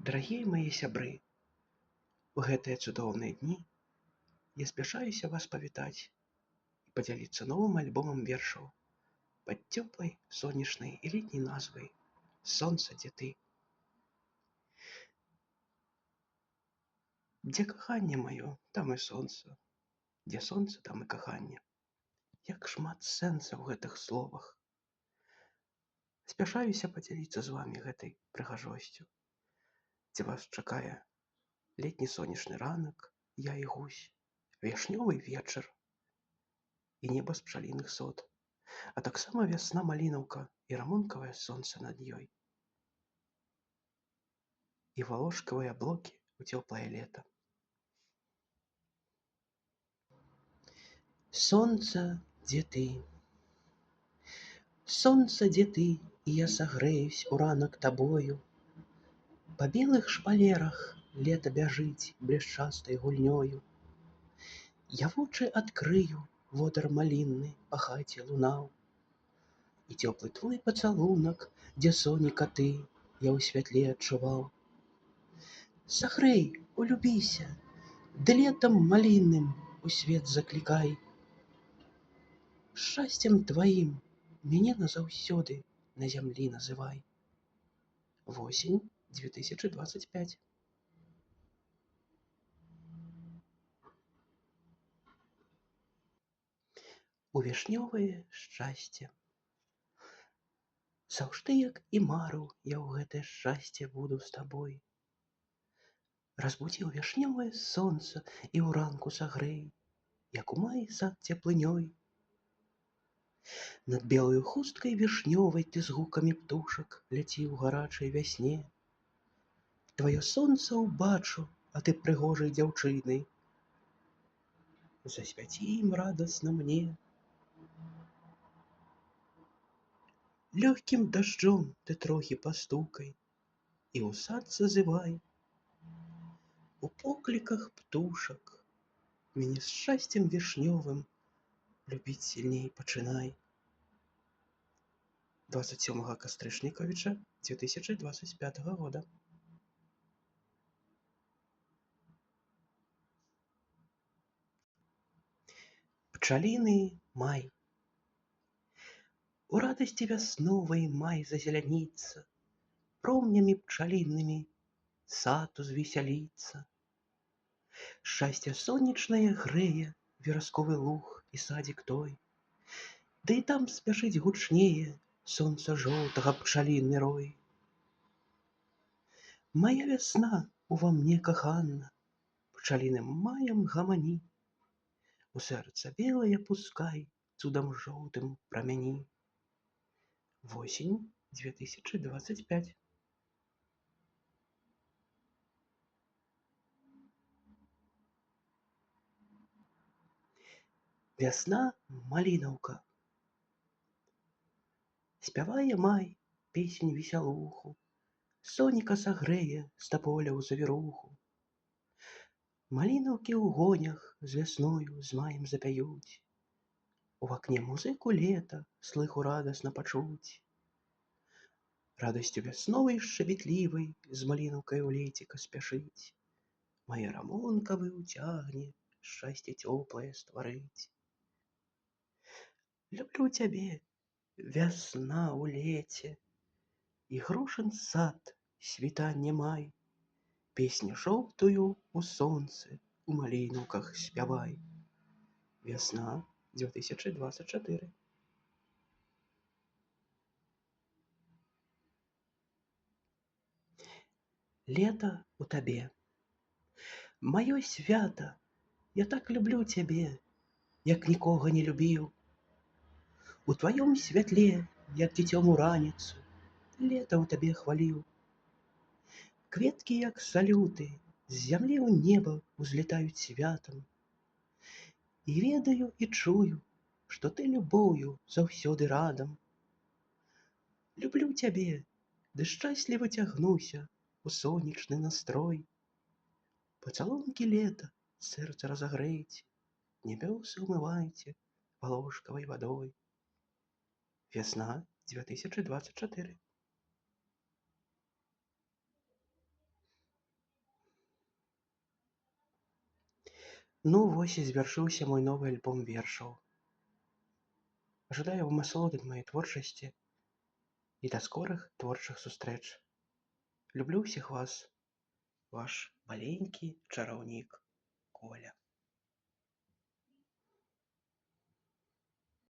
Дарагія мае сябры, у гэтыя цудоўныя дні я спяшаюся вас павітаць і падзяліцца новым альбомам вершаў пад цёплай, сонечнай і летняй назвай «Сонца, дзе ты?». Дзе каханне маё, там і сонца, дзе сонца, там і каханне. Як шмат сэнса ў гэтых словах. Спяшаюся падзяліцца з вамі гэтай прыгажосцю, дзе вас чакае летні сонечны ранак, я і гусь, вішнёвы вечар і неба з пчаліных сот, а таксама вясна-малінаўка і рамонкавае сонца над ёй. І валошкавыя аблокі ў цёплае лета. Сонца, дзе ты? Сонца, дзе ты? І я сагрэюсь у ранак табою. Па белых шпалерах лета бяжыць блішчастай гульнёю. Я вочы адкрыю, водар малінны па хаце лунаў. І цёплы твой пацалунак, дзе соніка ты, я ў святле адчуваў. Сагрэй, улюбіся, ды летам малінным у свет заклікай. Шчасцем тваім мяне назаўсёды на зямлі называй. Восень 2025. У вішнёвае шчасце. Заўжды, як і марыў, я ў гэтае шчасце буду з табой. Разбудзіў вішнёвае сонца і ў ранку сагрэй, як у маі сад цеплынёй. Над белаю хусткай вішнёвай ты з гукамі птушак ляціў гарачай вясне. Тваё сонца ўбачу, а ты прыгожай дзяўчынай. Засвяці ім радасна мне. Лёгкім дажджом ты трохі пастукай і ў сад зазывай. У покліках птушак мяне з шчасцем вішнёвым любіць сільней пачынай. 27 кастрычнікавіча 2025 года. Пчаліны май. У радасці вясновай май зазеляніцца, промнямі пчалінымі сад узвесяліцца. Шчасце сонечнае грэе верасковы луг і садзік той. Ды і там спяшыць гучнее сонца жоўтага пчаліны рой. Мая вясна ува мне каханна, пчаліным маем гамані. У сэрца белае пускай цудам жоўтым прамяні. Восень 2025. Вясна-малінаўка. Спявае май песнь весялуху, соніка сагрэе з таполя ў завіруху. Малінаўкі ў гонях з вясною з маем запяюць. У вакне музыку лета слыху радасна пачуць. Радасцю вясновай шчабітлівай з малінаўкай у леціка спяшыць. Мае рамонкавы ўцягне шчасце цёплае стварыць. Люблю цябе, вясна ў леце, і грушын сад світанне май. Песню жоўтую ў сонцы у малінаўках спявай. Вясна 2024. Лета ў табе. Маё свята, я так люблю цябе, як нікога не любіў. У тваём святле, як дзіцём у раніцу, лета ў табе хваліў. Кветкі, як салюты, з зямлі ў неба ўзлетаюць святам. І ведаю і чую, што ты любоўю заўсёды радам. Люблю цябе, ды шчасліва цягнуся у сонечны настрой. Пацалункі лета сэрца разагрэйце, нябёсы ўмывайце валошкавай вадой. Вясна 2024. Ну, вось і завяршыўся мой новы альбом вершаў. Жадаю вам асалоды ад маёй творчасці і да скорых творчых сустрэч. Люблю ўсіх вас, ваш маленькі чараўнік Коля.